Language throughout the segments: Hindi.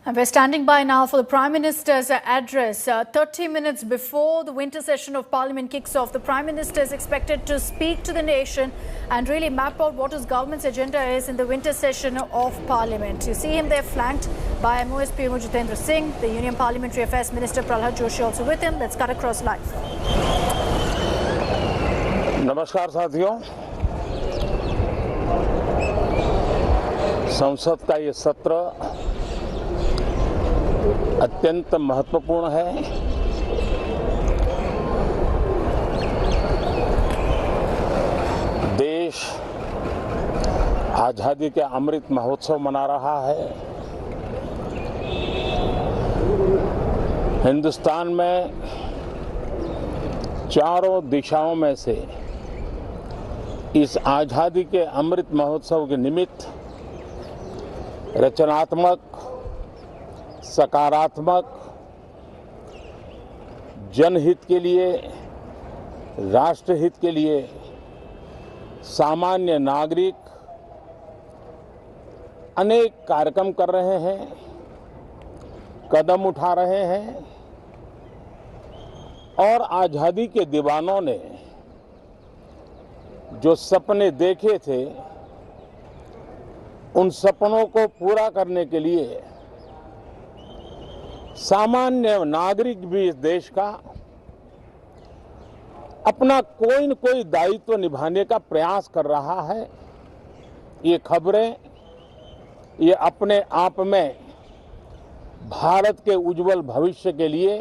And we're standing by now for the Prime Minister's address. 30 minutes before the winter session of Parliament kicks off, the Prime Minister is expected to speak to the nation and really map out what his government's agenda is in the winter session of Parliament. You see him there flanked by MOS PM Jitendra Singh, the Union Parliamentary Affairs Minister Prahlad Joshi also with him. Let's cut across live. नमस्कार साथियों, संसद का ये सत्र अत्यंत महत्वपूर्ण है। देश आजादी के अमृत महोत्सव मना रहा है। हिंदुस्तान में चारों दिशाओं में से इस आजादी के अमृत महोत्सव के निमित्त रचनात्मक, सकारात्मक, जनहित के लिए, राष्ट्रहित के लिए सामान्य नागरिक अनेक कार्यक्रम कर रहे हैं, कदम उठा रहे हैं और आजादी के दीवानों ने जो सपने देखे थे उन सपनों को पूरा करने के लिए सामान्य नागरिक भी इस देश का अपना कोई न कोई दायित्व निभाने का प्रयास कर रहा है। ये खबरें ये अपने आप में भारत के उज्जवल भविष्य के लिए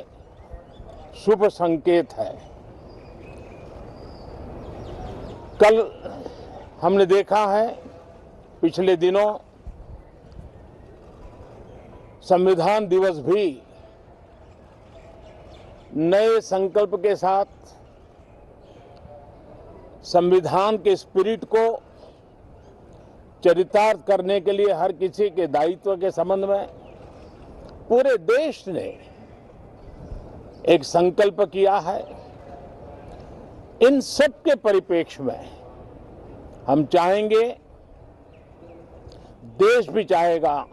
शुभ संकेत है। कल हमने देखा है, पिछले दिनों संविधान दिवस भी नए संकल्प के साथ संविधान के स्पिरिट को चरितार्थ करने के लिए हर किसी के दायित्व के संबंध में पूरे देश ने एक संकल्प किया है। इन सब के परिप्रेक्ष्य में हम चाहेंगे, देश भी चाहेगा,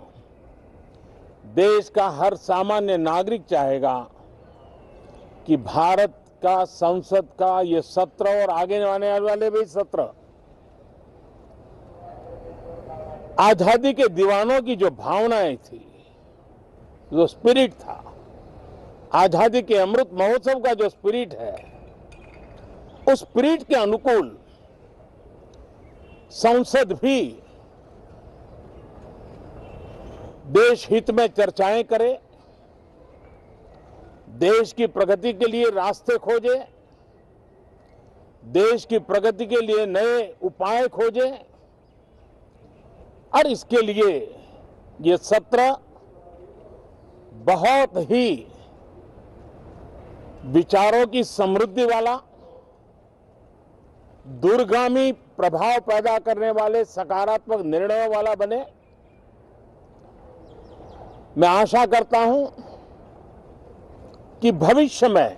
देश का हर सामान्य नागरिक चाहेगा कि भारत का संसद का ये सत्र और आगे आने वाले भी सत्र आजादी के दीवानों की जो भावनाएं थी, जो स्पिरिट था, आजादी के अमृत महोत्सव का जो स्पिरिट है, उस स्पिरिट के अनुकूल संसद भी देश हित में चर्चाएं करे, देश की प्रगति के लिए रास्ते खोजे, देश की प्रगति के लिए नए उपाय खोजे और इसके लिए ये सत्र बहुत ही विचारों की समृद्धि वाला, दूरगामी प्रभाव पैदा करने वाले सकारात्मक निर्णयों वाला बने। मैं आशा करता हूं कि भविष्य में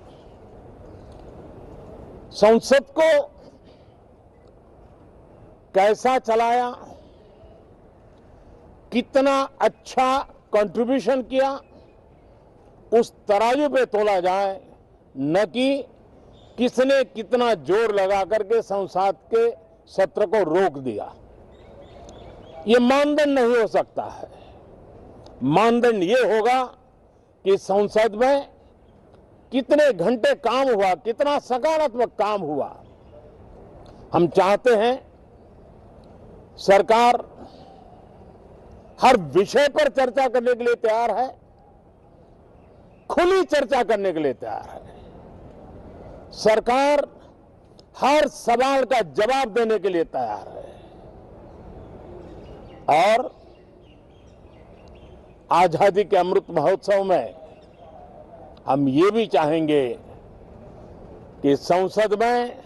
संसद को कैसा चलाया, कितना अच्छा कंट्रीब्यूशन किया, उस तराजू पे तोला जाए, न कि किसने कितना जोर लगा करके संसद के सत्र को रोक दिया। ये मानदंड नहीं हो सकता है। मानदंड ये होगा कि संसद में कितने घंटे काम हुआ, कितना सकारात्मक काम हुआ। हम चाहते हैं सरकार हर विषय पर चर्चा करने के लिए तैयार है, खुली चर्चा करने के लिए तैयार है। सरकार हर सवाल का जवाब देने के लिए तैयार है और आजादी के अमृत महोत्सव में हम ये भी चाहेंगे कि संसद में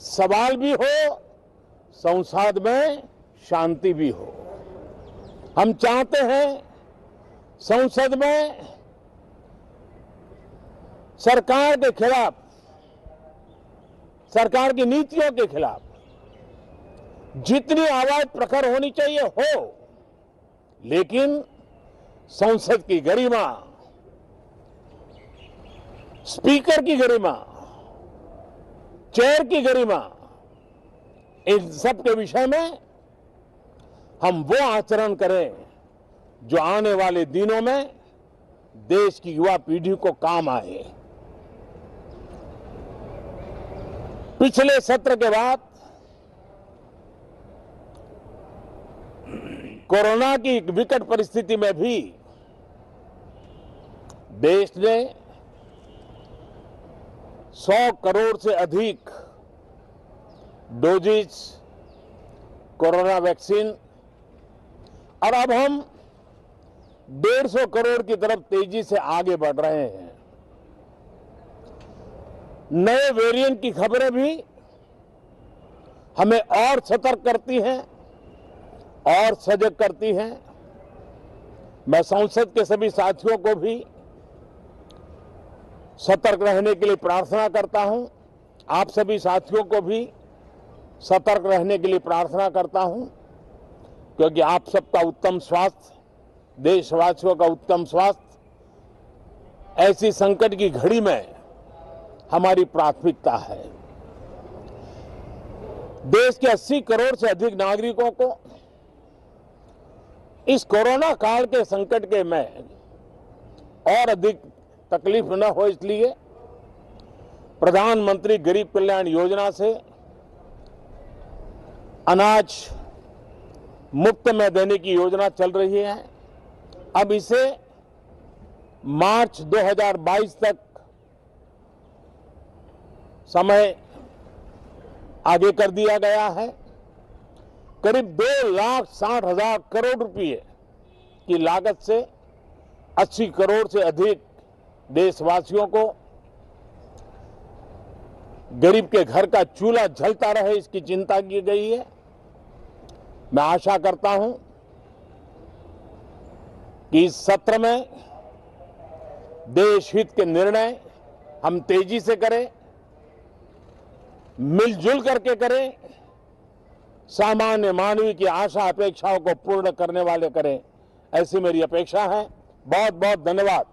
सवाल भी हो, संसद में शांति भी हो। हम चाहते हैं संसद में सरकार के खिलाफ, सरकार की नीतियों के खिलाफ जितनी आवाज प्रखर होनी चाहिए हो, लेकिन संसद की गरिमा, स्पीकर की गरिमा, चेयर की गरिमा, इन सब के विषय में हम वो आचरण करें जो आने वाले दिनों में देश की युवा पीढ़ी को काम आए। पिछले सत्र के बाद कोरोना की विकट परिस्थिति में भी देश ने 100 करोड़ से अधिक डोजेज कोरोना वैक्सीन और अब हम 150 करोड़ की तरफ तेजी से आगे बढ़ रहे हैं। नए वेरिएंट की खबरें भी हमें और सतर्क करती हैं और सजग करती हैं। मैं संसद के सभी साथियों को भी सतर्क रहने के लिए प्रार्थना करता हूं। आप सभी साथियों को भी सतर्क रहने के लिए प्रार्थना करता हूं, क्योंकि आप सबका उत्तम स्वास्थ्य, देशवासियों का उत्तम स्वास्थ्य ऐसी संकट की घड़ी में हमारी प्राथमिकता है। देश के 80 करोड़ से अधिक नागरिकों को इस कोरोना काल के संकट के में और अधिक तकलीफ न हो, इसलिए प्रधानमंत्री गरीब कल्याण योजना से अनाज मुफ्त में देने की योजना चल रही है। अब इसे मार्च 2022 तक समय आगे कर दिया गया है। करीब 2,60,000 करोड़ रुपए की लागत से 80 करोड़ से अधिक देशवासियों को गरीब के घर का चूल्हा जलता रहे, इसकी चिंता की गई है। मैं आशा करता हूं कि इस सत्र में देश हित के निर्णय हम तेजी से करें, मिलजुल करके करें, सामान्य मानवीय की आशा अपेक्षाओं को पूर्ण करने वाले करें, ऐसी मेरी अपेक्षा है। बहुत बहुत धन्यवाद।